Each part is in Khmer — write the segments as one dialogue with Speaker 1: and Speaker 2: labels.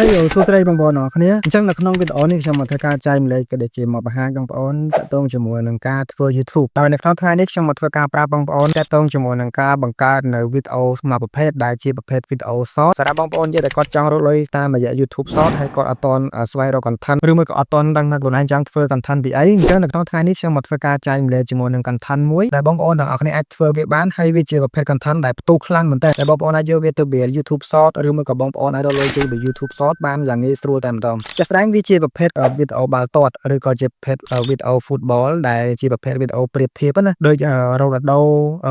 Speaker 1: ហើយសួស្តីបងប្អូនអរគ្នាអញ្ចឹងនៅក្នុងវីដេអូនេះខ្ញុំមកធ្វើការចែកម្លែកក៏ដូចជាមកបង្ហាញបងប្អូនតាក់ទងជាមួយនឹងការធ្វើ YouTube ដោយនៅក្នុងថ្ងៃនេះខ្ញុំមកធ្វើការប្រាប់បងប្អូនតាក់ទងជាមួយនឹងការបង្កើតនៅវីដេអូមួយប្រភេទដែលជាប្រភេទវីដេអូ Short សម្រាប់បងប្អូនដែលគាត់ចង់រកលុយតាមរយៈ YouTube Short ហើយគាត់អត់ទាន់ស្វែងរក content ឬមួយក៏អត់ទាន់ដឹងថាខ្លួនឯងចង់ធ្វើ content ពីអីអញ្ចឹងនៅក្នុងថ្ងៃនេះខ្ញុំមកធ្វើការចែកម្លែកជាមួយនឹង content មួយដែលបងប្អូនទាំងអស់គ្នាអាចធ្វើវាបានហើយវាជាប្រភេទ content ដែលផ្ទុះខ្លាំងមែនតើដែលបងប្អូនអាចយកវាទៅបៀល YouTube Short ឬមួយក៏បងប្អូនអាចរកលុយពី YouTube Short បានយ៉ាងងាយស្រួលតែម្ដងចាស់ស្ដែងវាជាប្រភេទវីដេអូបាល់ទាត់ឬក៏ជាប្រភេទវីដេអូ football ដែលជាប្រភេទវីដេអូប្រៀបធៀបណាដូច Ronaldo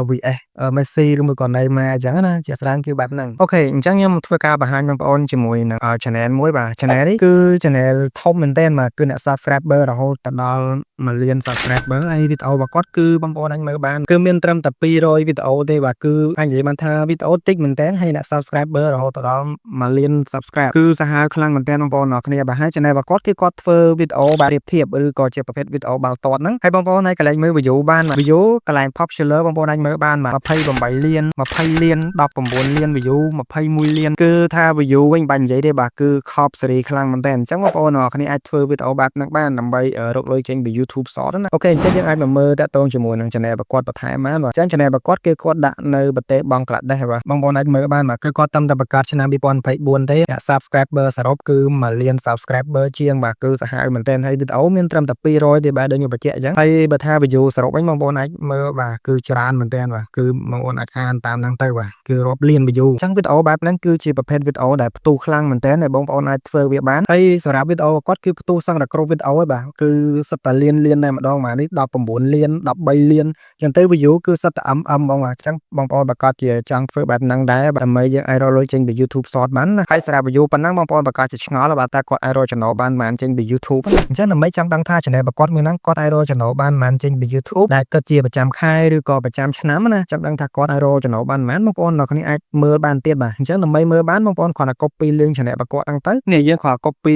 Speaker 1: vs Messi ឬមួយក៏ Neymar អញ្ចឹងណាជាស្ដែងគឺបែបហ្នឹងអូខេអញ្ចឹងខ្ញុំធ្វើការបង្ហាញបងប្អូនជាមួយនឹង channel មួយបាទ channel នេះគឺ channel ធំមែនទែនបាទគឺអ្នក subscriber រហូតដល់1លាន subscriber ហើយវីដេអូរបស់គាត់គឺបងប្អូនអាចមើលបានគឺមានត្រឹមតែ200វីដេអូទេបាទគឺអាចនិយាយបានថាវីដេអូតិចមែនទែនហើយអ្នក subscriber រហូតដល់1លាន subscribe គឺសាហាវខ្លាំងមែនទែនបងប្អូនអរគ្នាបាទហើយ channel របស់គាត់គឺគាត់ធ្វើវីដេអូបែបប្រៀបធៀបឬក៏ជាប្រភេទវីដេអូបាល់ទាត់ហ្នឹងហើយបងប្អូនអាចកន្លែងមើល view បាន view កន្លែង popular បងប្អូនអាចមើលបាន28លាន20លាន19លាន view 21លានគឺថា view វិញបាញ់និយាយទេបាទគឺខប់សេរីខ្លាំងមែនទែនអញ្ចឹងបងប្អូនអរគ្នាអាចធ្វើវីដេអូបែបហ្នឹងបានដើម្បីរកលុយចេញពី YouTube Short ណាអូខេអញ្ចឹងយើងអាចមកមើលតាក់ទងជាមួយនឹង channel របស់គាត់បន្ថែមបានបាទអញ្ចឹង channel របស់គាត់គឺគាត់ដាក់នៅប្រទេសបង់ក្លាដេសបាទបងប្អូនអាចមើលបានបាទគឺគាត់តែបង្កើតឆ្នាំ2024ទេអ្នក subscriber សរុបគឺ1លាន subscriber ជាងបាទគឺសាហាវមែនទែនហើយវីដេអូមានត្រឹមតែ200ទេបាទដូចខ្ញុំបញ្ជាក់អញ្ចឹងហើយបើថា view សរុបវិញបងប្អូនអាចមើលបាទគឺច្រើនមែនទែនបាទគឺបងប្អូនអាចអានតាមហ្នឹងទៅបាទគឺរាប់លាន view អញ្ចឹងវីដេអូបែបហ្នឹងគឺជាប្រភេទវីដេអូដែលផ្ទុះខ្លាំងមែនទែនដែលបងប្អូនអាចធ្វើវាបានហើយសម្រាប់វីដេអូគាត់គឺផ្ទុះសឹងតែគ្រប់វីដេអូហើយបាទគឺសិតតែលានតែម្ដងបាទនេះ19លាន13លានអញ្ចឹងទៅ view គឺសិតតែបងបាទអញ្ចឹងបងប្អូនប្រកាសជាចង់ធ្វើបែបហ្នឹងដែរដើម្បីយើងអាចរកលុយចេញពី YouTube Short បានណាហើយសម្រាប់ view ប៉ុណ្ណឹងបងប្អូនប្រកាសជាឆ្ងល់បាទតើគាត់អាចរកចំណូលបានប៉ុន្មានចេញពី YouTube ណាអញ្ចឹងដើម្បីចង់ដឹងថា channel របស់គាត់មួយហ្នឹងគាត់អាចរកចំណូលបានប៉ុន្មានចេញពី YouTube ដែលគិតជាប្រចាំខែឬក៏ប្រចាំឆ្នាំណាចង់ដឹងថាគាត់អាចរកចំណូលបានប៉ុន្មានបងប្អូនអ្នកគ្នាអាចមើលបានទៀតបាទអញ្ចឹងដើម្បីមើលបានបងប្អូនគ្រាន់តែ copy link channel របស់គាត់ហ្នឹងទៅនេះយើងគ្រាន់តែ copy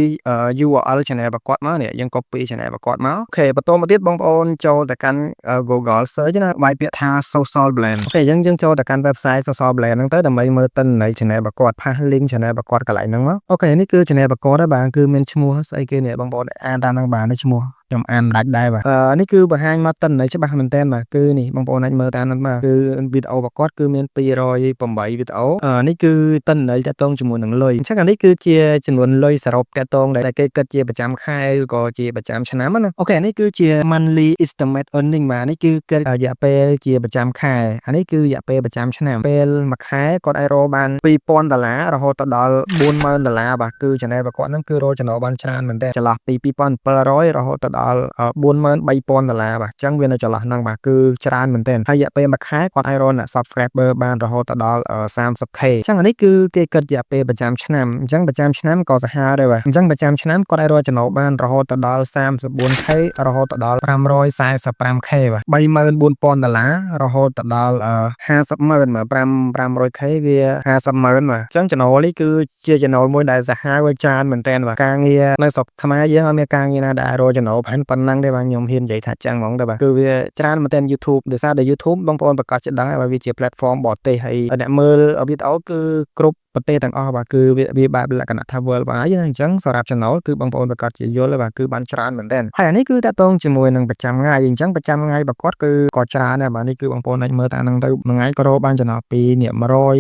Speaker 1: URL channel របស់គាត់មកនេះយើង copy channel របស់គាត់មកអូខេបន្តមកទៀតបងប្អូនចូលទៅកាន់ Google search ណាវាយពាក្យថា social blend អូខេយើងចូលទៅកាន់ website social blend ហ្នឹងទៅដើម្បីមើលទិន្នន័យ channel របស់គាត់ pass link channel របស់គាត់កន្លែងហ្នឹងមកអូខេនេះគឺ channel របស់គាត់ហើយបាទគឺមានឈ្មោះស្អីគេនេះបងប្អូនអានតាមហ្នឹងបាទនេះឈ្មោះខ្ញុំអានមិនដាច់ដែរបាទនេះគឺបង្ហាញមកទិន្នន័យច្បាស់មែនតើបាទគឺនេះបងប្អូនអាចមើលតាមហ្នឹងបាទគឺវីដេអូរបស់គាត់គឺមាន208វីដេអូនេះគឺទិន្នន័យតាក់ទងជាមួយនឹងលុយអញ្ចឹងអានេះគឺជាចំនួនលុយសរុបតាក់ទងដែលគេគិតជាប្រចាំខែឬក៏ជាប្រចាំឆ្នាំណាអូខេនេះគឺជា monthly estimate earning បាទនេះគឺគិតរយៈពេលជាប្រចាំខែអានេះគឺរយៈពេលប្រចាំឆ្នាំពេលមួយខែគាត់អាចរកបាន$2000រហូតដល់$40000បាទគឺ channel របស់គាត់ហ្នឹងគឺរកចំណូលបានច្រើនមែនតើចន្លោះពី$2700រហូតដល់$43000បាទអញ្ចឹងវានៅចន្លោះហ្នឹងបាទគឺច្រើនមែនទែនហើយរយៈពេលមួយខែគាត់អាចរកអ្នក subscriber បានរហូតដល់ 30k អញ្ចឹងអានេះគឺគេគិតរយៈពេលប្រចាំឆ្នាំអញ្ចឹងប្រចាំឆ្នាំក៏សាហាវដែរបាទអញ្ចឹងប្រចាំឆ្នាំគាត់អាចរកចំណូលបានរហូតដល់ 34k រហូតដល់ 545k បាទ$34000រហូតដល់ 500000 បាទ 500k វា500000បាទអញ្ចឹងចំណូលនេះគឺជាចំណូលមួយដែលសាហាវច្រើនមែនទែនបាទការងារនៅស្រុកខ្មែរយើងអត់មានការងារណាដែលរកចំណូលប៉ុណ្ណឹងទេបាទខ្ញុំហ៊ាននិយាយថាចឹងហ្មងទេបាទគឺវាច្រើនមែនទែន YouTube ដោយសារតែ YouTube បងប្អូនប្រកាសជាដឹងហើយว่าវាជា platform បរទេសហើយអ្នកមើលវីដេអូគឺគ្រប់ប្រទេសទាំងអស់បាទគឺវាបែបលក្ខណៈថា worldwide ណាអញ្ចឹងសម្រាប់ចំណូលគឺបងប្អូនប្រកាសជាយល់ហើយបាទគឺបានច្រើនមែនទែនហើយអានេះគឺតាក់ទងជាមួយនឹងប្រចាំថ្ងៃអញ្ចឹងប្រចាំថ្ងៃរបស់គាត់គឺក៏ច្រើនដែរបាទនេះគឺបងប្អូនអាចមើលតាមហ្នឹងទៅមួយថ្ងៃក៏រកបានចំណូលពីនេះ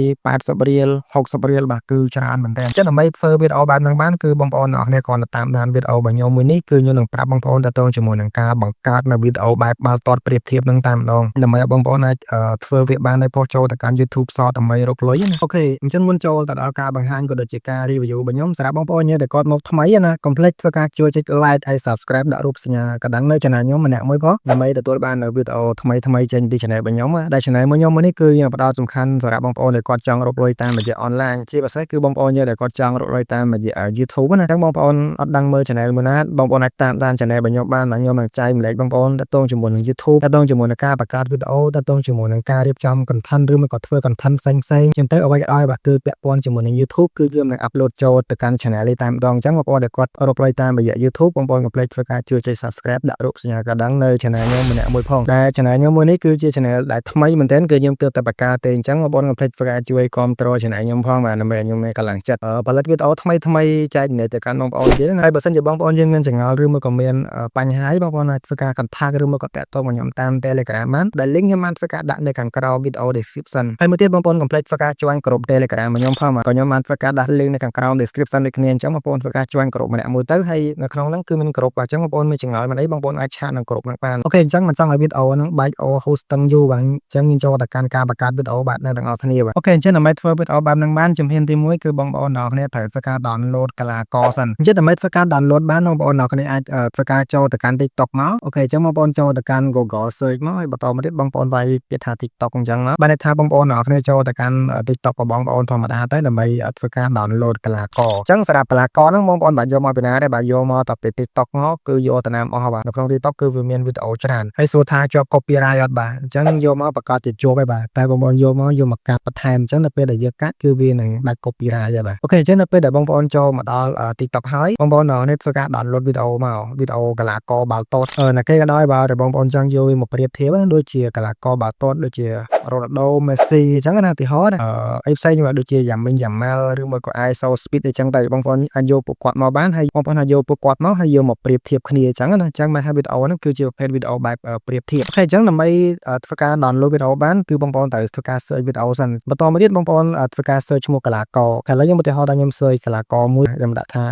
Speaker 1: 180រៀល60រៀលបាទគឺច្រើនមែនទែនអញ្ចឹងដើម្បីធ្វើវីដេអូបែបហ្នឹងបានគឺបងប្អូនអ្នកគ្នាគ្រាន់តែតាមដានវីដេអូរបស់ខ្ញុំមួយនេះគឺខ្ញុំនឹងប្រាប់បងប្អូនតាក់ទងជាមួយនឹងការបង្កើតនៅវីដេអូបែបបាល់ទាត់ប្រៀបធៀបហ្នឹងតែម្ដងដើម្បីឲ្យបងប្អូនអាចធ្វើវាបានហើយពោះចូលទៅកាន់ YouTube Short ដើម្បីរកលុយណាអូខេអញ្ចឹងមុនចូលទៅដល់ការបង្ហាញក៏ដូចជាការ review របស់ខ្ញុំសម្រាប់បងប្អូនដែលគាត់មកថ្មីណាកុំភ្លេចធ្វើការជួយចុច like ហើយ subscribe ដាក់រូបសញ្ញាកណ្ដឹងនៅ channel ខ្ញុំម្នាក់មួយផងដើម្បីទទួលបាននៅវីដេអូថ្មីចេញពី channel របស់ខ្ញុំដែល channel របស់ខ្ញុំនេះគឺផ្ដោតសំខាន់សម្រាប់បងប្អូនដែលគាត់ចង់រកលុយតាមរយៈ online ជាពិសេសគឺបងប្អូនដែលគាត់ចង់រកលុយតាមរយៈ YouTube ណាអញ្ចឹងបងប្អូនអត់ដឹងមើល channel មួយណាបងប្អូនអាចតាមដាន channel របស់ខ្ញុំបានខ្ញុំនឹងចែកម្លែកបងប្អូនតាក់ទងជាមួយនឹង YouTube តាក់ទងជាមួយនឹងការបង្កើតវីដេអូតាក់ទងជាមួយនឹងការរៀបចំ content ឬមួយក៏ធ្វើ content ផ្សេងៗចឹងទៅអ្វីក៏ដោយបាទគឺពាក់ព័ ព័ន្ធជាមួយនឹង YouTube គឺយើងនឹង upload ចូលទៅកាន់ channel នេះតែម្ដងអញ្ចឹងបងប្អូនដែលគាត់រកផ្លូវតាមរយៈ YouTube បងប្អូនកុំភ្លេចធ្វើការជួយចុច subscribe ដាក់រូបសញ្ញាកណ្ដឹងនៅ channel ខ្ញុំម្នាក់មួយផងដែល channel ខ្ញុំមួយនេះគឺជា channel ដែលថ្មីមែនទែនគឺខ្ញុំទើបតែបង្កើតទេអញ្ចឹងបងប្អូនកុំភ្លេចធ្វើការជួយគ្រប់គ្រង channel ខ្ញុំផងបាទដើម្បីឲ្យខ្ញុំមានកម្លាំងចិត្តផលិតវីដេអូថ្មីចែកទៅកាន់បងប្អូនទៀតហើយបើសិនជាបងប្អូនយើងមានចង្អល់ឬមកក៏មានបញ្ហាអីបងប្អូនអាចធ្វើការ contact ឬមកក៏តាក់ទងមកខ្ញុំតាម Telegram បានដែល link ខ្ញុំបានធ្វើការដាក់នៅខាងក្រោម video description ហើយមួយទៀតបងប្អូនកុំភ្លេចធ្វើការ join ក្រុម Telegram របស់ខ្ញុំផងក៏ខ្ញុំបានធ្វើការដាក់ link នៅខាងក្រោម description ដូចគ្នាអញ្ចឹងបងប្អូនធ្វើការ join ក្រុមម្នាក់មួយទៅហើយនៅក្នុងហ្នឹងគឺមានក្រុមអញ្ចឹងបងប្អូនមានចង្អល់មិនអីបងប្អូនអាចឆាតនឹងក្រុមហ្នឹងបានអូខេអញ្ចឹងមិនចង់ឲ្យវីដេអូហ្នឹងបែក hosting យូរបាទអញ្ចឹងយើងចូលទៅកាន់ការបង្កើតវីដេអូបាទនៅទាំងអស់គ្នាបាទអូខេអញ្ចឹងដើម្បីធ្វើវីដេអូបែបហ្នឹងបានជំហានទី1គឺបងប្អូនទាំងអស់គ្នាត្រូវធ្វើការ download កលាករសិនអញ្ចឹងដើម្បីធ្វើការ download បានបងប្អូនទាំងអស់គ្នាអាចធ្វើការចូលទៅកាន់ TikTok មកអូខេអញ្ចឹងបងប្អូនចូលទៅកាន់ Google search មកហើយបន្តមកទៀតបងប្អូនវាយពាក្យថា TikTok អញ្ចឹងមកបានន័យថាបងប្អូនទាំងអស់គ្នាចូលទៅកាន់ TikTok របស់បងប្អូនធម្មតាទៅដើម្បីធ្វើការ download កលាករអញ្ចឹងសម្រាប់កលាករហ្នឹងបងប្អូនបាច់យកមកពីណាដែរបាទយកមកតែពី TikTok មកគឺយកទៅតាមអស់បាទនៅក្នុង TikTok គឺវាមានវីដេអូច្រើនហើយសួរថាជាប់ copyright អត់បាទអញ្ចឹងយកមកប្រកាសជាជាប់ហើយបាទតែបងប្អូនយកមកកាត់បន្ថែមអញ្ចឹងនៅពេលដែលយើងកាត់គឺវានឹងដាច់ copyright ហើយបាទអូខេអញ្ចឹងនៅពេលដែលបងប្អូនចូលមកដល់ TikTok ហើយបងប្អូននេះធ្វើការ download វីដេអូមកវីដេអូកលាករបាល់ទាត់ណាគេក៏ដោយបាទតែបងប្អូនចង់យកវាមកប្រៀបធៀបដូចជាកលាករបាល់ទាត់ដូចជា Ronaldo Messi អញ្ចឹងណាឧទាហរណ៍អីផ្សេងដូចជា Lamine Yamal ឬមួយក៏ ISO Speed អញ្ចឹងតែបងប្អូនអាចយកពួកគាត់មកបានហើយបងប្អូនអាចយកពួកគាត់មកហើយយកមកប្រៀបធៀបគ្នាអញ្ចឹងណាអញ្ចឹងមកហើយវីដេអូហ្នឹងគឺជាប្រភេទវីដេអូបែបប្រៀបធៀបអូខេអញ្ចឹងដើម្បីធ្វើការ download វីដេអូបានគឺបងប្អូនត្រូវធ្វើការ search វីដេអូសិនបន្តមកទៀតបងប្អូនធ្វើការ search ឈ្មោះកលាករឥឡូវខ្ញុំឧទាហរណ៍ថាខ្ញុំ search កលាករមួយខ្ញុំដាក់ថា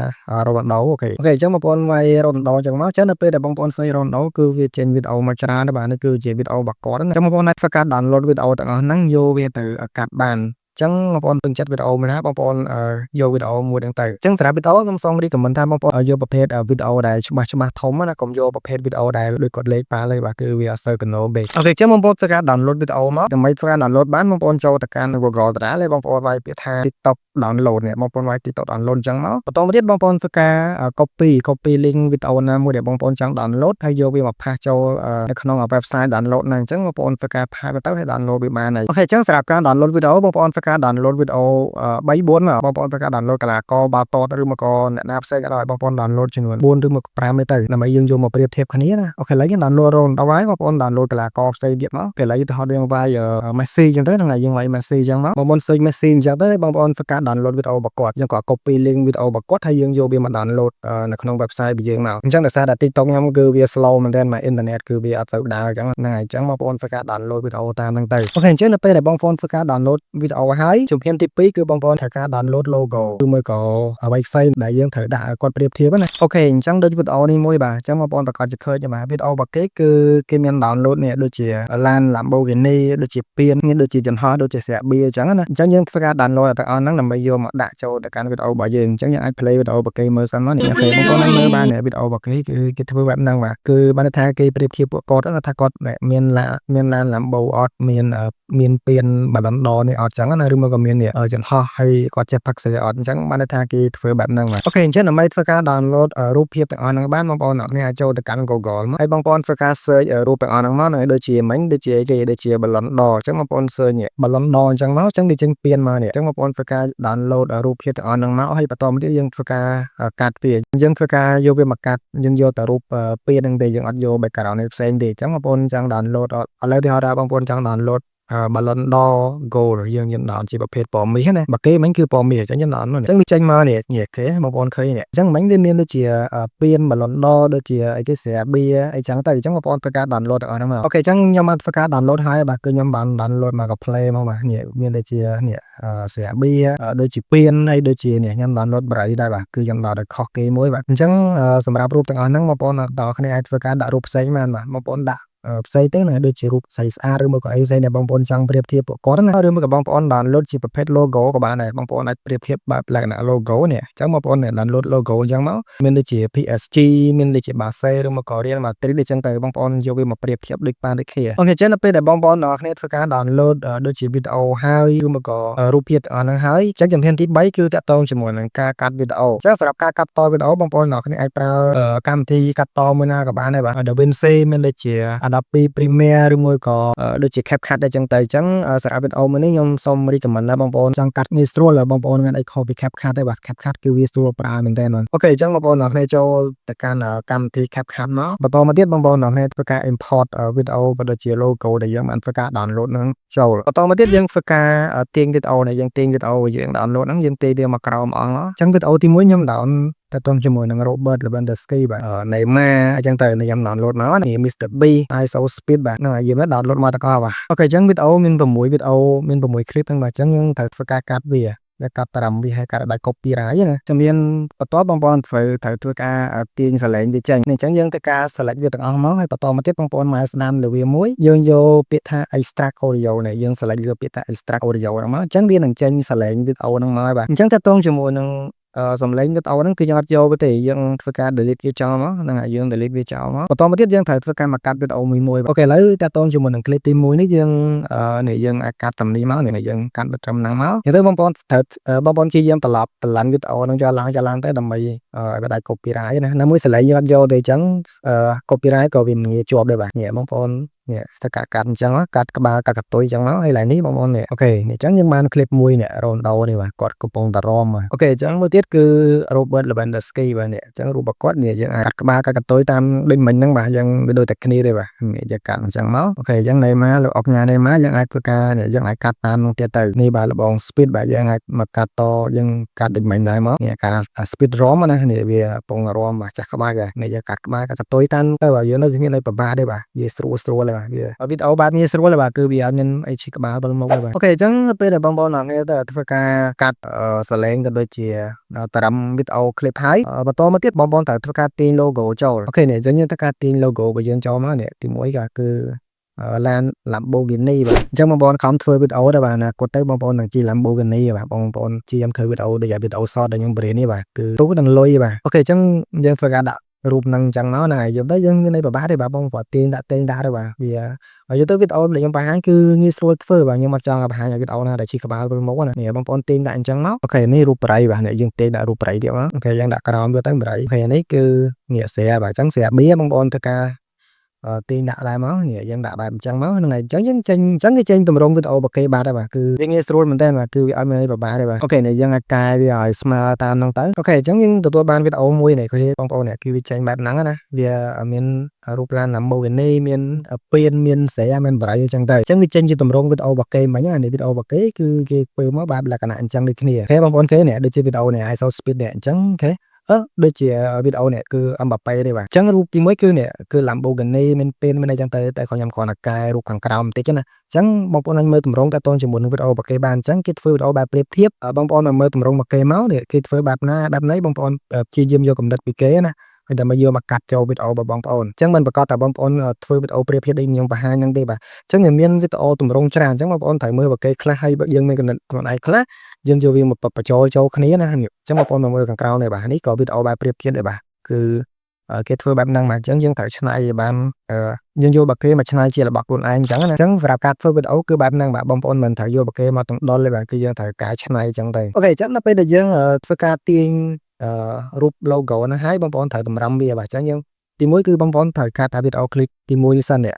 Speaker 1: Ronaldo អូខេអញ្ចឹងបងប្អូនវាយ Ronaldo អញ្ចឹងមកអញ្ចឹងនៅពេលដែលបងប្អូន search Ronaldo គឺវាចេញវីដេអូមកច្រើនដែរបាទនេះគឺជាវីដេអូរបស់គាត់ណាអញ្ចឹងបងប្អូនអាចធ្វើការ download វីដេអូទាំងអស់ហ្នឹងយកវាទៅកាត់បានចឹងបងប្អូនពេញចិត្តវីដេអូមួយណាបងប្អូនយកវីដេអូមួយហ្នឹងទៅអញ្ចឹងសម្រាប់វីដេអូខ្ញុំសូមរីកមិនថាបងប្អូនយកប្រភេទវីដេអូដែលច្បាស់ធំណាកុំយកប្រភេទវីដេអូដែលដូចគាត់លេខប៉ាល់ទេបាទគឺវាអត់សូវកណូពេកអូខេអញ្ចឹងបងប្អូនធ្វើការ download វីដេអូមកដើម្បីធ្វើការ download បានបងប្អូនចូលទៅកាន់ Google ដដែលហើយបងប្អូនវាយពាក្យថា TikTok download នេះបងប្អូនវាយ TikTok download អញ្ចឹងមកបន្តមកទៀតបងប្អូនធ្វើការ copy link វីដេអូណាមួយដែលបងប្អូនចង់ download ហើយយកវាមកផាសចូលនៅក្នុង website download ហ្នឹងអញ្ចឹងបងប្អូនធ្វើការផាសទៅហើយ download វាបានហើយអូខេអញ្ចឹងសម្រាប់ការ download វីដេអូបងប្អូនធ្វើការ download វីដេអូ3 4មកបងប្អូនធ្វើការ download កលាករបាល់ទាត់ឬមកក៏អ្នកណាផ្សេងក៏ដោយបងប្អូន download ចំនួន4ឬមក5ទៅដើម្បីយើងយកមកប្រៀបធៀបគ្នាណាអូខេឥឡូវយើង download រងដល់ហើយបងប្អូន download កលាករផ្សេងទៀតមកពេលឥឡូវទៅហត់យើងវាយ Messi អញ្ចឹងទៅថ្ងៃយើងវាយ Messi អញ្ចឹងមកបងប្អូន search Messi អញ្ចឹងទៅបងប្អូនធ្វើការ download វីដេអូរបស់គាត់យើងក៏ copy link វីដេអូរបស់គាត់ហើយយើងយកវាមក download នៅក្នុង website របស់យើងមកអញ្ចឹងដោយសារតែ TikTok ខ្ញុំគឺវា slow មែនទែនមក internet គឺវាអត់ទៅដើរអញ្ចឹងហ្នឹងហើយអញ្ចឹងបងប្អូនធ្វើការ download វីដេអូតាមហ្នឹងទៅអូខេអញ្ចឹងនៅពេលដែលបងប្អូនធ្វើការ download វីដេអូហើយជំហានទី2គឺបងប្អូនត្រូវការ download logo ឬមួយក៏អ្វីផ្សេងដែលយើងត្រូវដាក់ឲ្យគាត់ប្រៀបធៀបណាអូខេអញ្ចឹងដូចវីដេអូនេះមួយបាទអញ្ចឹងបងប្អូនប្រកាសជាឃើញបាទវីដេអូរបស់គេគឺគេមាន download នេះដូចជា LAN Lamborghini ដូចជាពៀនដូចជាយន្តហោះដូចជាស្រាបៀរអញ្ចឹងណាអញ្ចឹងយើងធ្វើការ download ទាំងអស់ហ្នឹងដើម្បីយកមកដាក់ចូលទៅកាន់វីដេអូរបស់យើងអញ្ចឹងយើងអាច play វីដេអូរបស់គេមើលសិនមកនេះអូខេបងប្អូនអាចមើលបានវីដេអូរបស់គេគឺគេធ្វើបែបហ្នឹងបាទគឺបានថាគេប្រៀបធៀបពួកគាត់ថាគាត់មាន LAN Lambo អត់មានពៀនបាឡុនដនេះអត់អញ្ចឹងណាឬមកក៏មានយន្តហោះហើយគាត់ចេះផឹកស្រាអត់អញ្ចឹងបានថាគេធ្វើបែបហ្នឹងបាទអូខេអញ្ចឹងដើម្បីធ្វើការ download រូបភាពទាំងអស់ហ្នឹងបានបងប្អូនអ្នកអាចចូលទៅកាន់ Google មកហើយបងប្អូនធ្វើការ search រូបទាំងអស់ហ្នឹងមកដូចជាមិញដូចជាគេដូចជា Ballon d'Or អញ្ចឹងបងប្អូន search Ballon d'Or អញ្ចឹងមកអញ្ចឹងគេចេញពៀនមកនេះអញ្ចឹងបងប្អូនធ្វើការ download រូបភាពទាំងអស់ហ្នឹងមកហើយបន្តមកទៀតយើងធ្វើការកាត់វាយើងធ្វើការយកវាមកកាត់យើងយកតែរូបពៀនហ្នឹងទេយើងអត់យក background នេះផ្សេងទេអញ្ចឹងបងប្អូនចង់ download ឥឡូវទីហោថាបងប្អូនចង់ download Ballon d'Or Gold យើងdown ជាប្រភេទពណ៌មាសណាបើគេមិញគឺពណ៌មាសអញ្ចឹងយើង down នោះអញ្ចឹងវាចេញមកនេះគេបងប្អូនឃើញនេះអញ្ចឹងមិញវាមានដូចជាពៀន Ballon d'Or ដូចជាអីគេស្រាបៀរអីចឹងទៅអញ្ចឹងបងប្អូនធ្វើការ download ទាំងអស់ហ្នឹងមកអូខេអញ្ចឹងខ្ញុំបានធ្វើការ download ហើយបាទគឺខ្ញុំបាន download មកក៏ play មកបាទនេះមានដូចជានេះស្រាបៀរដូចជាពៀនហើយដូចជានេះខ្ញុំ download ប្រៃដែរបាទគឺខ្ញុំ download ឲ្យខុសគេមួយបាទអញ្ចឹងសម្រាប់រូបទាំងអស់ហ្នឹងបងប្អូនដល់គ្នាអាចធ្វើការដាក់រូបផ្សេងបានបាទបងប្អូនដាក់ផ្សេងទៅណាដូចជារូបស្អាតឬមកក៏អីផ្សេងដែលបងប្អូនចង់ប្រៀបធៀបពួកគាត់ណាឬមកក៏បងប្អូន download ជាប្រភេទ logo ក៏បានដែរបងប្អូនអាចប្រៀបធៀបបែបលក្ខណៈ logo នេះអញ្ចឹងបងប្អូន download logo អញ្ចឹងមកមានដូចជា PSG មានដូចជា Barca ឬមកក៏ Real Madrid អញ្ចឹងទៅបងប្អូនយកវាមកប្រៀបធៀបដូចបានដូចគ្នាអូខេអញ្ចឹងនៅពេលដែលបងប្អូនទាំងអស់គ្នាធ្វើការ download ដូចជាវីដេអូហើយឬមកក៏រូបភាពទាំងអស់ហ្នឹងហើយអញ្ចឹងជំហានទី3គឺតាក់ទងជាមួយនឹងការកាត់វីដេអូអញ្ចឹងសម្រាប់ការកាត់តវីដេអូបងប្អូនទាំងអស់គ្នាអាចប្រើកម្មវិធីកាត់តមួយណាក៏បានដែរបាទ DaVinci មានដូចជា Adobe Premiere ឬមួយក៏ដូចជា CapCut ដែរចឹងទៅអញ្ចឹងសម្រាប់វីដេអូមួយនេះខ្ញុំសូម recommend ណាបងប្អូនចង់កាត់ងាយស្រួលបងប្អូនមានអីខុសពី CapCut ទេបាទ CapCut គឺវាស្រួលប្រើមែនទែនអូខេអញ្ចឹងបងប្អូនអ្នកគ្នាចូលទៅកាន់កម្មវិធី CapCut មកបន្តមកទៀតបងប្អូនអ្នកគ្នាធ្វើការ import វីដេអូក៏ដូចជា logo ដែលយើងបានធ្វើការ download នឹងចូលបន្តមកទៀតយើងធ្វើការទាញវីដេអូnàyយើងទាញវីដេអូយើង download ហ្នឹងយើងទាញវាមកក្រោមអស់អញ្ចឹងវីដេអូទី1ខ្ញុំ down តើតង់ជាមួយនឹង Robert Lewandowski បាទ Neymar អញ្ចឹងទៅខ្ញុំ download មកនេះ Mr Beast ISO speed បាទហ្នឹងហើយយើង download មកទាំងអស់បាទអូខេអញ្ចឹងវីដេអូមាន6វីដេអូមាន6 clip ហ្នឹងបាទអញ្ចឹងយើងត្រូវធ្វើការកាត់វាកាត់តារ៉ាំវាឲ្យកាត់ដោយ copyright ណាចាំមានបន្តបងប្អូនត្រូវធ្វើការទាញសលេងវាចេញអញ្ចឹងយើងធ្វើការ select វាទាំងអស់មកហើយបន្តមកទៀតបងប្អូនមកស្ដាំលើវាមួយយើងយកពាក្យថា extract audio នេះយើង select យកពាក្យថា extract audio ហ្នឹងមកអញ្ចឹងវានឹងចេញសលេងវីដេអូហ្នឹងមកហើយបាទអញ្ចឹងតើតង់ជាមួយនឹងសំឡេងវីដេអូហ្នឹងគឺយើងអត់យកទេយើងធ្វើការ delete វាចោលមកហ្នឹងហើយយើង delete វាចោលមកបន្តមកទៀតយើងត្រូវធ្វើការមកកាត់វីដេអូមួយអូខេឥឡូវតើតង់ជាមួយនឹង clip ទី1នេះយើងនេះយើងអាចកាត់តំនេះមកនេះយើងកាត់ត្រឹមហ្នឹងមកនិយាយទៅបងប្អូនត្រូវបងប្អូនជាយើងត្រឡប់ទៅឡើងវីដេអូហ្នឹងយកឡើងទៅដើម្បីឲ្យវាដាច់ copyright ណាមួយសលេងយើងអត់យកទេអញ្ចឹងcopyright ក៏វាមិនងាយជាប់ដែរបាទនេះបងប្អូននេះធ្វើការកាត់អញ្ចឹងកាត់ក្បាលកាត់កតុយអញ្ចឹងមកហើយឡើយនេះបងប្អូននេះអូខេនេះអញ្ចឹងយើងបាន clip មួយនេះ Ronaldo នេះបាទគាត់កំពុងតែរំអូខេអញ្ចឹងមួយទៀតគឺ Robert Lewandowski បាទនេះអញ្ចឹងរូបគាត់នេះយើងអាចកាត់ក្បាលកាត់កតុយតាមដូចមិញហ្នឹងបាទយើងវាដូចតែគ្នាទេបាទនេះយើងកាត់អញ្ចឹងមកអូខេអញ្ចឹង Neymar លោកអុកញ៉ា Neymar យើងអាចធ្វើការយើងអាចកាត់តាមនោះទៀតទៅនេះបាទលបង speed បាទយើងអាចមកកាត់តយើងកាត់ដូចមិញដែរមកនេះការ speed ROM ណានេះវាកំពុងរំបាទចាស់ក្បាលនេះយើងកាត់ក្បាលកាត់កតុយតាមទៅបាទយើងនៅវាមានអីពិបាកទេបាទវាស្រួលទេបាទវាវីដេអូបែបនេះស្រួលទេបាទគឺវាអត់មានអីឈីក្បាលបលមកទេបាទអូខេអញ្ចឹងពេលដែលបងប្អូនអ្នកគ្នាទៅធ្វើការកាត់សលេងក៏ដូចជាតារ៉ាំវីដេអូ clip ហើយបន្តមកទៀតបងប្អូនត្រូវធ្វើការទាញ logo ចូលអូខេនេះអញ្ចឹងយើងធ្វើការទាញ logo របស់យើងចូលមកនេះទី1គឺឡាន Lamborghini បាទអញ្ចឹងបងប្អូនខំធ្វើវីដេអូដែរបាទណាគាត់ទៅបងប្អូននឹងជិះ Lamborghini បាទបងប្អូនជិះខ្ញុំធ្វើវីដេអូដូចវីដេអូ short ដែលខ្ញុំបរៀននេះបាទគឺទូនឹងលុយបាទអូខេអញ្ចឹងយើងធ្វើការដាក់រូបហ្នឹងអញ្ចឹងមកហ្នឹងហើយយកទៅយើងមានន័យពិបាកទេបាទបងប្អូនទាញដាក់ទេបាទវាយកទៅវីដេអូដែលខ្ញុំបង្ហាញគឺងាយស្រួលធ្វើបាទខ្ញុំអត់ចង់ឲ្យបង្ហាញវីដេអូណាដែលជិះក្បាលវិលមកណានេះបងប្អូនទាញដាក់អញ្ចឹងមកអូខេនេះរូបប្រៃបាទនេះយើងទាញដាក់រូបប្រៃទៀតមកអូខេយើងដាក់ក្រោមវាទៅប្រៃអូខេនេះគឺងាកស្រាបាទអញ្ចឹងស្រាបៀបងប្អូនធ្វើការទាញដាក់ដែរមកនេះយើងដាក់បែបអញ្ចឹងមកហ្នឹងហើយអញ្ចឹងយើងចេញអញ្ចឹងគេចេញទម្រង់វីដេអូរបស់គេបាទហើយបាទគឺវាងាយស្រួលមែនតើបាទគឺវាអត់មានអីពិបាកទេបាទអូខេនេះយើងអាចកែវាឲ្យស្មើតាមហ្នឹងទៅអូខេអញ្ចឹងយើងទទួលបានវីដេអូមួយនេះគឺបងប្អូននេះគឺវាចេញបែបហ្នឹងណាវាមានរូបឡាន Lamborghini មានពៀនមានស្រែមានបរិយអញ្ចឹងទៅអញ្ចឹងវាចេញជាទម្រង់វីដេអូរបស់គេមិញនេះវីដេអូរបស់គេគឺគេធ្វើមកបែបលក្ខណៈអញ្ចឹងដូចគ្នាអូខេបងប្អូនគេនេះដូចជាវីដេអូនេះ ISO speed នេះអញ្ចឹងអូខេដូចជាវីដេអូនេះគឺអឹមបាប៉េទេបាទអញ្ចឹងរូបទី1គឺនេះគឺ Lamborghini មានពៀនមានអីចឹងទៅតែខ្ញុំគ្រាន់តែកែរូបខាងក្រោមបន្តិចណាអញ្ចឹងបងប្អូនអាចមើលទម្រង់តាក់ទងជាមួយនឹងវីដេអូរបស់គេបានអញ្ចឹងគេធ្វើវីដេអូបែបប្រៀបធៀបបងប្អូនមកមើលទម្រង់របស់គេមកនេះគេធ្វើបែបណាបែបណីបងប្អូនព្យាយាមយកគំនិតពីគេណាហើយដើម្បីយកមកកាត់ចូលវីដេអូរបស់បងប្អូនអញ្ចឹងមិនប្រកាសថាបងប្អូនធ្វើវីដេអូប្រៀបធៀបដូចខ្ញុំបង្ហាញហ្នឹងទេបាទអញ្ចឹងវាមានវីដេអូទម្រង់ច្រើនអញ្ចឹងបងប្អូនត្រូវមើលរបស់គេខ្លះហើយបើយើងមានគំនិតខ្លួនឯងខ្លះយើងយកវាមកបញ្ចូលចូលគ្នាណាអញ្ចឹងបងប្អូនមកមើលខាងក្រោមនេះបាទនេះក៏វីដេអូបែបប្រៀបធៀបដែរបាទគឺគេធ្វើបែបហ្នឹងបាទអញ្ចឹងយើងត្រូវឆ្នៃឲ្យបានយើងយករបស់គេមកឆ្នៃជារបស់ខ្លួនឯងអញ្ចឹងណាអញ្ចឹងសម្រាប់ការធ្វើវីដេអូគឺបែបហ្នឹងបាទបងប្អូនមិនត្រូវយករបស់គេមកទាំងដុលទេបាទគឺយើងត្រូវការឆ្នៃអញ្ចឹងទៅអូខេអញ្ចឹងដល់ពេលដែលយើងធ្វើការទាញរូប logo ហ្នឹងហើយបងប្អូនត្រូវតម្រាំវាបាទអញ្ចឹងយើងទី1គឺបងប្អូនត្រូវកាត់វីដេអូ clip ទី1នេះសិននេះអ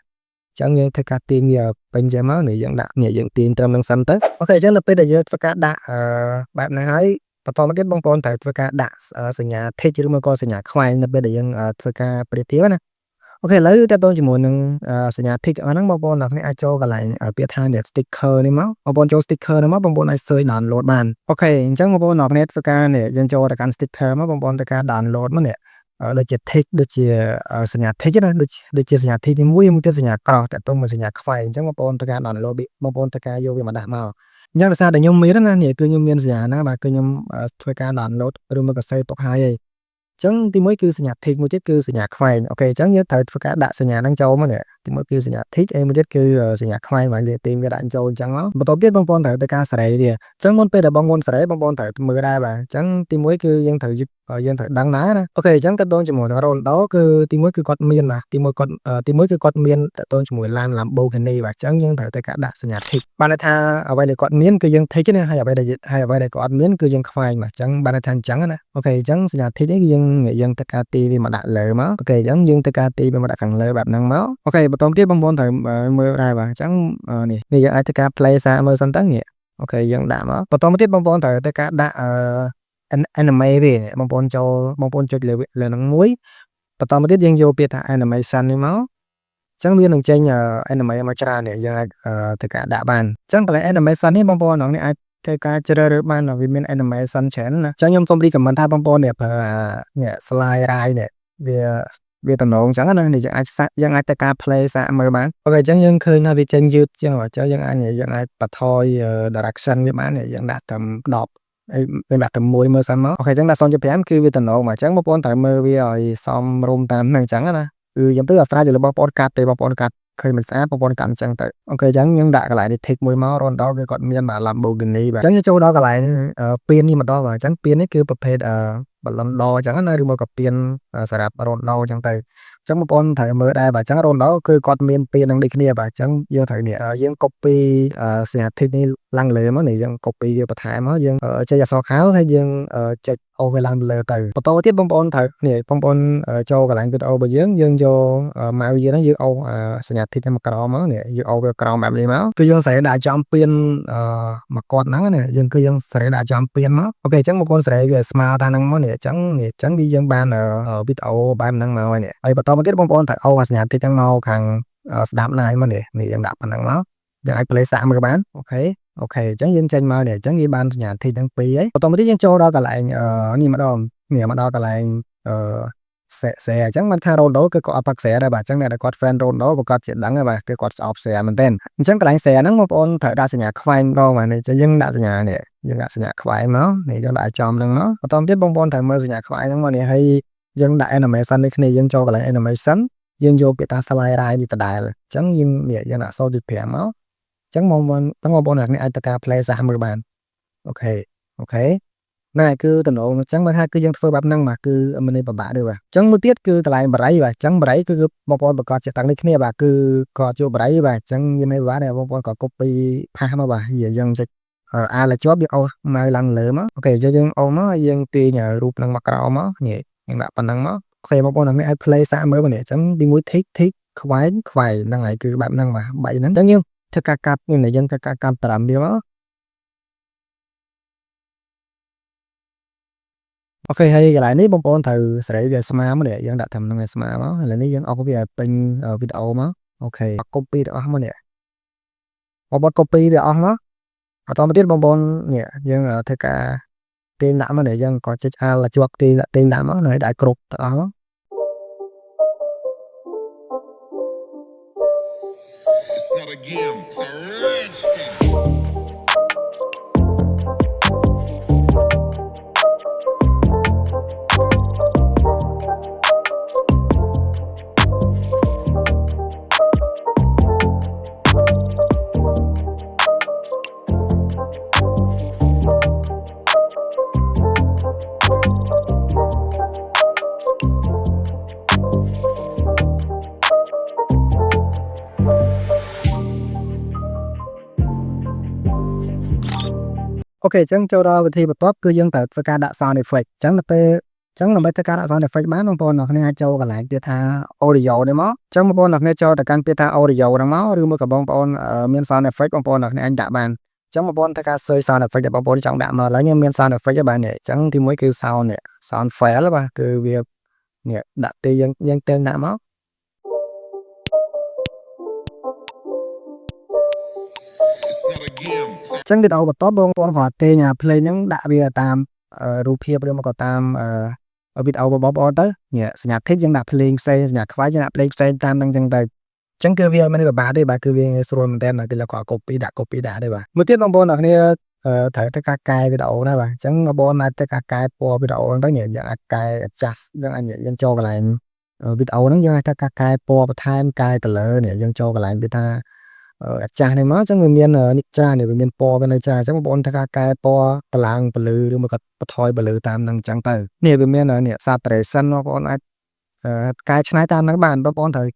Speaker 1: ញ្ចឹងយើងធ្វើការទាញវាពេញចេះមកនេះយើងដាក់នេះយើងទាញត្រឹមហ្នឹងសិនទៅអូខេអញ្ចឹងដល់ពេលដែលយើងធ្វើការដាក់បែបហ្នឹងហើយបន្តមកទៀតបងប្អូនត្រូវធ្វើការដាក់សញ្ញា tick ឬមកក៏សញ្ញាខ្វែងនៅពេលដែលយើងធ្វើការប្រៀបធៀបណាអូខេឥឡូវតើតើជាមួយនឹងសញ្ញា tick ហ្នឹងបងប្អូនអ្នកគ្នាអាចចូលកន្លែងពាក្យថា sticker នេះមកបងប្អូនចូល sticker ហ្នឹងមកបងប្អូនអាច search download បានអូខេអញ្ចឹងបងប្អូនអ្នកគ្នាធ្វើការនេះយើងចូលទៅកាន់ sticker មកបងប្អូនធ្វើការ download មកនេះដូចជា tick ដូចជាសញ្ញា tick ណាដូចជាសញ្ញា tick ទី1មួយទៀតសញ្ញា cross តើតើមួយសញ្ញាខ្វែងអញ្ចឹងបងប្អូនធ្វើការ download បងប្អូនធ្វើការយកវាមកដាក់មកអញ្ចឹងដោយសារតែខ្ញុំមានណានេះគឺខ្ញុំមានសញ្ញាណាបាទគឺខ្ញុំធ្វើការ download ឬមកក៏ save ទុកហើយអញ្ចឹងទី1គឺសញ្ញា tick មួយទៀតគឺសញ្ញាខ្វែងអូខេអញ្ចឹងយើងត្រូវធ្វើការដាក់សញ្ញាហ្នឹងចូលមកនេះទី1គឺសញ្ញា tick មួយទៀតគឺសញ្ញាខ្វែងបាទយើងទាញវាដាក់ចូលអញ្ចឹងមកបន្តទៀតបងប្អូនត្រូវធ្វើការសេរីទៀតអញ្ចឹងមុនពេលដែលបងប្អូនសេរីបងប្អូនត្រូវមើលដែរបាទអញ្ចឹងទី1គឺយើងត្រូវ យើងត្រូវដឹងណាអូខេអញ្ចឹងតើតងជាមួយនឹងរ៉ូណាល់ដូគឺទី1គឺគាត់មានបាទទី1គឺគាត់មានតើតងជាមួយឡាន Lamborghini បាទអញ្ចឹងយើងត្រូវតែការដាក់សញ្ញា tick បានន័យថាអ្វីដែលគាត់មានគឺយើង tick ទេហើយអ្វីដែលគាត់អត់មានគឺយើងខ្វែងបាទអញ្ចឹងបានន័យថាអញ្ចឹងណាអូខេអញ្ចឹងសញ្ញា tick នេះគឺយើងទៅការទីវាមកដាក់លើមកអូខេអញ្ចឹងយើងទៅការទីវាមកដាក់ខាងលើបែបហ្នឹងមកអូខេបន្តទៀតបងប្អូនត្រូវមើលដែរបាទអញ្ចឹងនេះយើងអាចទៅការ play សារមើលសិនទៅនេះអូខេយើងដាក់មកបន្តមកទៀតបងប្អូនត្រូវទៅការដាក់anime វាបងប្អូនចុចលើហ្នឹងមួយបន្តមកទៀតយើងយកពាក្យថា animation នេះមកអញ្ចឹងវានឹងចេញ anime មកច្រើននេះយើងអាចទៅការដាក់បានអញ្ចឹងកន្លែង animation នេះបងប្អូននេះអាចធ្វើការជ្រើសរើសបានវាមាន animation ច្រើនណាអញ្ចឹងខ្ញុំសូម recommend ថាបងប្អូននេះប្រើនេះ slide ride នេះវាតំណងអញ្ចឹងណានេះយើងអាចទៅការ play សាកមើលបានអូខេអញ្ចឹងយើងឃើញថាវាចេញយឺតអញ្ចឹងយើងអាចបន្ថយ direction វាបានយើងដាក់ត្រឹម10យើងដាក់តែមួយមើលសិនមកអូខេអញ្ចឹងដាក់ 0.5 គឺវាតំណងមកអញ្ចឹងបងប្អូនត្រូវមើលវាឲ្យសមរម្យតាមហ្នឹងអញ្ចឹងណាគឺខ្ញុំទៅអាស្រ័យទៅលើបងប្អូនកាត់ទេបងប្អូនកាត់ឃើញមិនស្អាតបងប្អូនកាត់អញ្ចឹងទៅអូខេអញ្ចឹងយើងដាក់កន្លែងនេះ tick មួយមករ៉ូណាល់ដូវាគាត់មានLamborghini បាទអញ្ចឹងយើងចូលដល់កន្លែងពៀននេះម្ដងបាទអញ្ចឹងពៀននេះគឺប្រភេទballon d'or អញ្ចឹងណាឬមកក៏ពៀនសម្រាប់រ៉ូណាល់ដូអញ្ចឹងទៅអញ្ចឹងបងប្អូនត្រូវមើលដែរបាទអញ្ចឹងរ៉ូណាល់ដូគឺគាត់មានពៀននឹងដូចគ្នាបាទអញ្ចឹងយើងត្រូវនេះយើង copy សញ្ញា tick នេះឡើងលើមកនេះយើង copy វាបន្ថែមមកយើងចុចអក្សរខៅហើយយើងចុចអូវាឡើងលើទៅបន្តទៀតបងប្អូនត្រូវនេះបងប្អូនចូលកន្លែងវីដេអូរបស់យើងយកម៉ៅយើងហ្នឹងយើងអូសញ្ញា tick នេះមកក្រោមមកនេះយើងអូវាក្រោមបែបនេះមកគឺយើងសេរីដាក់ចំពៀនមកគាត់ហ្នឹងណាយើងសេរីដាក់ចំពៀនមកអូខេអញ្ចឹងបងប្អូនសេរីវាស្មើថាហ្នឹងមកនេះអញ្ចឹងគឺយើងបានវីដេអូបែបហ្នឹងមកនេះហើយបន្តមកទៀតបងប្អូនត្រូវអូសញ្ញា tick ហ្នឹងមកខាងស្ដាប់ណាយមកនេះយើងដាក់ប៉ុណ្ណឹងមកយើងអាច play សាកមើលបានអូខេអញ្ចឹងយើងចេញមកនេះអញ្ចឹងវាបានសញ្ញា tick ទាំងពីរហើយបន្តមកទៀតយើងចូលដល់កន្លែងនេះម្ដងមកដល់កន្លែងshare អញ្ចឹងមិនថា Ronaldo គឺគាត់អត់ផឹក share ដែរបាទអញ្ចឹងអ្នកដែលគាត់ fan Ronaldo ប្រកាសជាដឹងហើយបាទគឺគាត់ស្អប់ share មែនទែនអញ្ចឹងកន្លែង share ហ្នឹងបងប្អូនត្រូវដាក់សញ្ញាខ្វែងម្ដងបាទនេះអញ្ចឹងយើងដាក់សញ្ញានេះយើងដាក់សញ្ញាខ្វែងមកនេះយើងដាក់ចំហ្នឹងមកបន្តទៀតបងប្អូនត្រូវមើលសញ្ញាខ្វែងហ្នឹងមកនេះហើយយើងដាក់ animation នេះគ្នាយើងចូលកន្លែង animation យើងយកពាក្យថា slide ride នេះដដែលអញ្ចឹងយើងដាក់ 0.5 មកអញ្ចឹងបងប្អូនអ្នកនេះអាចទៅការ play សាកមើលបានអូខេណែគឺតំណងអញ្ចឹងបើថាគឺយើងធ្វើបែបហ្នឹងបាទគឺមិនពិបាកទេបាទអញ្ចឹងមួយទៀតគឺកន្លែងបរិយបាទអញ្ចឹងបរិយគឺបងប្អូនប្រកាសជាតាំងនេះគ្នាបាទគឺគាត់ជួបបរិយបាទអញ្ចឹងវាមិនពិបាកទេបងប្អូនក៏ copy ផាសមកបាទយើងចុចអាលជាប់យើងអូសមកឡើងលើមកអូខេយើងអូសមកហើយយើងទាញរូបហ្នឹងមកក្រោមមកនេះយើងដាក់ប៉ុណ្ណឹងមកអូខេបងប្អូនអ្នកនេះអាច play សាកមើលបាទនេះអញ្ចឹងទី1 tick ខ្វែងហ្នឹងហើយគឺបែបហ្នឹងបាទ3ហ្នឹងអញ្ចឹងយើងធ្វើការកាត់នេះយើងធ្វើការកាត់ត្រាំវាមកអូខេហើយកន្លែងនេះបងប្អូនត្រូវសេរីវាស្មើមកនេះយើងដាក់តាមនឹងស្មើមកឥឡូវនេះយើងអុសវាឲ្យពេញវីដេអូមកអូខេ copy ទៅអស់មកនេះបងប្អូន copy ទៅអស់មកបន្តមកទៀតបងប្អូននេះយើងធ្វើការទាញដាក់មកនេះយើងក៏ចុចអាលជាប់ទាញដាក់មកហើយដាក់គ្រប់ទៅអស់មកអូខេអញ្ចឹងចូលដល់វិធីបន្ទាប់គឺយើងត្រូវធ្វើការដាក់ sound effect អញ្ចឹងដើម្បីធ្វើការដាក់ sound effect បានបងប្អូនអ្នកគ្នាអាចចូលកន្លែងពាក្យថា audio នេះមកអញ្ចឹងបងប្អូនអ្នកគ្នាចូលទៅកាន់ពាក្យថា audio ហ្នឹងមកឬមួយក៏បងប្អូនមាន sound effect បងប្អូនអ្នកគ្នាអាចដាក់បានអញ្ចឹងបងប្អូនធ្វើការ search sound effect ដែលបងប្អូនចង់ដាក់មកឥឡូវខ្ញុំមាន sound effect ហ្នឹងបាទនេះអញ្ចឹងទី1គឺ sound file បាទគឺវានេះដាក់ទីយើងទៅដាក់មកចឹងវីដេអូបន្ទាប់បងប្អូនគាត់ទាញplay ហ្នឹងដាក់វាតាមរូបភាពឬមកក៏តាមវីដេអូរបស់បងប្អូនទៅនេះសញ្ញា tick យើងដាក់ play ផ្សេងសញ្ញាខ្វែងយើងដាក់ play ផ្សេងតាមហ្នឹងចឹងទៅចឹងគឺវាមិនពិបាកទេបាទគឺវាស្រួលមែនតើតែគាត់ copy ដាក់ទេបាទមួយទៀតបងប្អូនអ្នកគ្នាត្រូវទៅការកែវីដេអូដែរបាទអញ្ចឹងបងប្អូនអាចទៅការកែពណ៌វីដេអូហ្នឹងទៅនេះយើងអាចកែ adjust យើងចូលកន្លែងវីដេអូហ្នឹងយើងអាចទៅការកែពណ៌បន្ថែមកែទៅលើនេះយើងចូលកន្លែងវាថា ចាស់នេះមកចឹងវាមាននេះច្រើនវាមានពណ៌វានៅច្រើនអញ្ចឹងបងប្អូនថាការកែពណ៌កម្លាំងពន្លឺឬមកក៏បន្ថយពន្លឺតាមហ្នឹងអញ្ចឹងទៅនេះវាមាននេះ saturation បងប្អូនអាចកែច្នៃតាមហ្នឹងបានបងប្អូនត្រូវ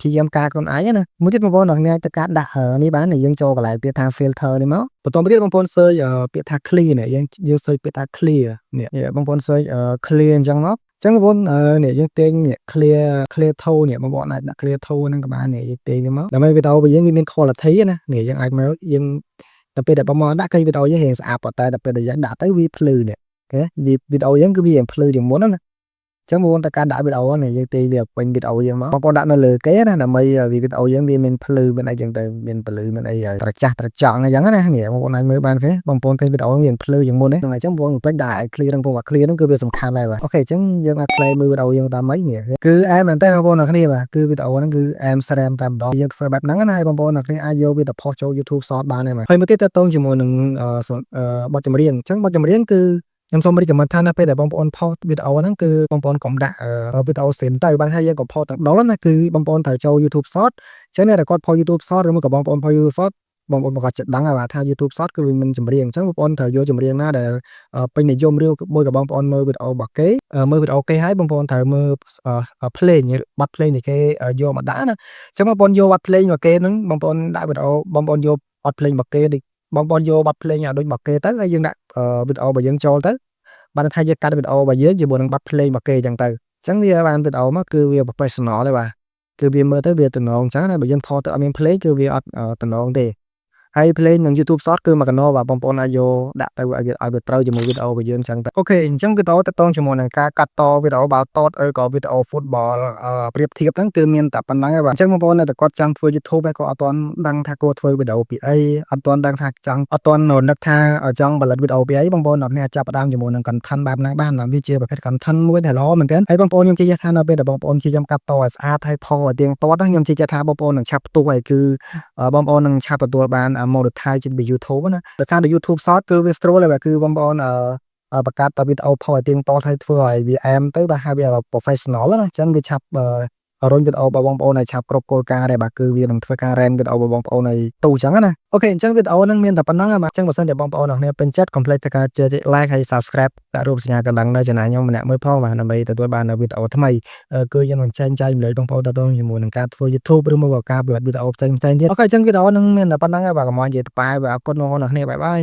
Speaker 1: ព្យាយាមកែខ្លួនឯងណាមួយទៀតបងប្អូនអ្នកទៅការដាក់នេះបានយើងចូលកន្លែងពាក្យថា filter នេះមកបន្តមកទៀតបងប្អូន search ពាក្យថា clear នេះយើង search ពាក្យថា clear នេះបងប្អូន search clear អញ្ចឹងមកចឹងបងប្អូននេះយើងទាញនេះ clear tone នេះបងប្អូនអាចដាក់ clear tone ហ្នឹងក៏បាននេះយើងទាញវាមកដើម្បីវីដេអូរបស់យើងវាមាន quality ណានេះយើងអាចមកយើងទៅពេលដែលបងមកដាក់ឃើញវីដេអូយើងរៀងស្អាតប៉ុន្តែដល់ពេលដែលយើងដាក់ទៅវាភ្លឺនេះអូខេវីដេអូយើងគឺវារៀងភ្លឺជាងមុនណាចឹងបងប្អូនតែការដាក់វីដេអូនេះយើងទាញវាពេញវីដេអូយើងមកបងប្អូនដាក់នៅលើគេណាដើម្បីវីដេអូយើងវាមានភ្លឺមានអីចឹងទៅមានពលឺមានអីត្រចះត្រចង់អញ្ចឹងណានេះបងប្អូនអាចមើលបានទេបងប្អូនឃើញវីដេអូមានភ្លឺជាងមុនហ្នឹងអញ្ចឹងបងប្អូនពេញដាក់ឲ្យ clear ហ្នឹងបងប្អូន clear ហ្នឹងគឺវាសំខាន់ដែរបាទអូខេអញ្ចឹងយើងអាច play មើលវីដេអូយើងតាមអីនេះគឺអែមមែនតើបងប្អូនអ្នកគ្នាបាទគឺវីដេអូហ្នឹងគឺអែមស្រែមតែម្ដងយើងធ្វើបែបហ្នឹងណាហើយបងប្អូនអ្នកគ្នាអាចយកវាទៅផុសចូល YouTube Short បានដែរបាទហើយមួយទៀតតើតងជាមួយនឹងបទចម្រៀងអញ្ចឹងបទចម្រៀងគឺខ្ញុំសូមrecommend ថានៅពេលដែលបងប្អូនផុសវីដេអូហ្នឹងគឺបងប្អូនកុំដាក់វីដេអូសិនទៅបានថាយើងក៏ផុសទាំងដុលណាគឺបងប្អូនត្រូវចូល YouTube Short អញ្ចឹងអ្នកដែលគាត់ផុស YouTube Short ឬមួយក៏បងប្អូនផុស YouTube Short បងប្អូនក៏ចិត្តដឹងហើយបាទថា YouTube Short គឺវាមានចម្រៀងអញ្ចឹងបងប្អូនត្រូវយកចម្រៀងណាដែលពេញនិយមឬមួយក៏បងប្អូនមើលវីដេអូរបស់គេមើលវីដេអូគេហើយបងប្អូនត្រូវមើលភ្លេងបទភ្លេងដែលគេយកមកដាក់ណាអញ្ចឹងបងប្អូនយកបទភ្លេងរបស់គេហ្នឹងបងប្អូនដាក់វីដេអូបងប្អូនយកបទភ្លេងរបស់គេបងប្អូនយកបទភ្លេងឲ្យដូចរបស់គេទៅហើយយើងដាក់វីដេអូរបស់យើងចូលទៅបានថាយើងកាត់វីដេអូរបស់យើងជាមួយនឹងបទភ្លេងរបស់គេអញ្ចឹងទៅអញ្ចឹងវាបានវីដេអូមកគឺវា professional ទេបាទគឺវាមើលទៅវាទំនងអញ្ចឹងតែបើយើងផុសទៅអត់មានភ្លេងគឺវាអត់ទំនងទេហើយភ្លេងនឹង YouTube Short គឺ1 kg បាទបងប្អូនអាចយកដាក់ទៅឲ្យវាត្រូវជាមួយវីដេអូរបស់យើងអញ្ចឹងទៅអូខេអញ្ចឹងវីដេអូតទៅជាមួយនឹងការកាត់តវីដេអូបាល់ទាត់ក៏វីដេអូ football ប្រៀបធៀបហ្នឹងគឺមានតែប៉ុណ្្នឹងឯងបាទអញ្ចឹងបងប្អូនដែលគាត់ចង់ធ្វើ YouTube ហើយក៏អត់ទាន់ដឹងថាគួរធ្វើវីដេអូពីអីអត់ទាន់ដឹងថាអត់ទាន់នឹកថាចង់ផលិតវីដេអូពីអីបងប្អូនអ្នកចាប់ផ្ដើមជាមួយនឹង content បែបហ្នឹងបានវាជាប្រភេទ content មួយដែលល្អមែនទែនហើយបងប្អូនខ្ញុំជឿថានៅពេលដែលបងប្អូនជាចាំកាត់តឲ្យស្អាតហើយផុសឲ្យទៀងទាត់ខ្ញុំជឿថាបងប្អូននឹងឆាប់ផ្ទុះហើយគឺបងប្អូននឹងឆាប់ទទួលបាន monetize ពី YouTube ណាដោយសារតែ YouTube Short គឺវា scroll ហើយគឺបងប្អូនបង្កើតតែវីដេអូផុសឲ្យទៀងទាត់ហើយធ្វើឲ្យវាអែមទៅបាទហើយវា professional ណាអញ្ចឹងវាឆាប់រុញវីដេអូរបស់បងប្អូនឲ្យឆាប់គ្រប់គោលការណ៍ដែរបាទគឺវានឹងធ្វើការ rank វីដេអូរបស់បងប្អូនឲ្យទូអញ្ចឹងណាអូខេអញ្ចឹងវីដេអូហ្នឹងមានតែប៉ុណ្្នឹងបាទអញ្ចឹងបើសិនជាបងប្អូនអ្នកគ្នាពេញចិត្តកុំភ្លេចធ្វើការចុច like ហើយ subscribe ដាក់រូបសញ្ញាកណ្ដឹងនៅចំណាយខ្ញុំម្នាក់មើលផងបាទដើម្បីទទួលបានវីដេអូថ្មីគឺយើងនឹងចែកចាយលេខបងប្អូនតទៅជាមួយនឹងការធ្វើ YouTube ឬមកការផលិតវីដេអូផ្សេងៗទៀតអូខេអញ្ចឹងវីដេអូហ្នឹងមានតែប៉ុណ្្នឹងបាទកុំឲ្យនិយាយទៅប៉ែបាទអរគុណបងប្អូនអ្នកគ្នាបាយបាយ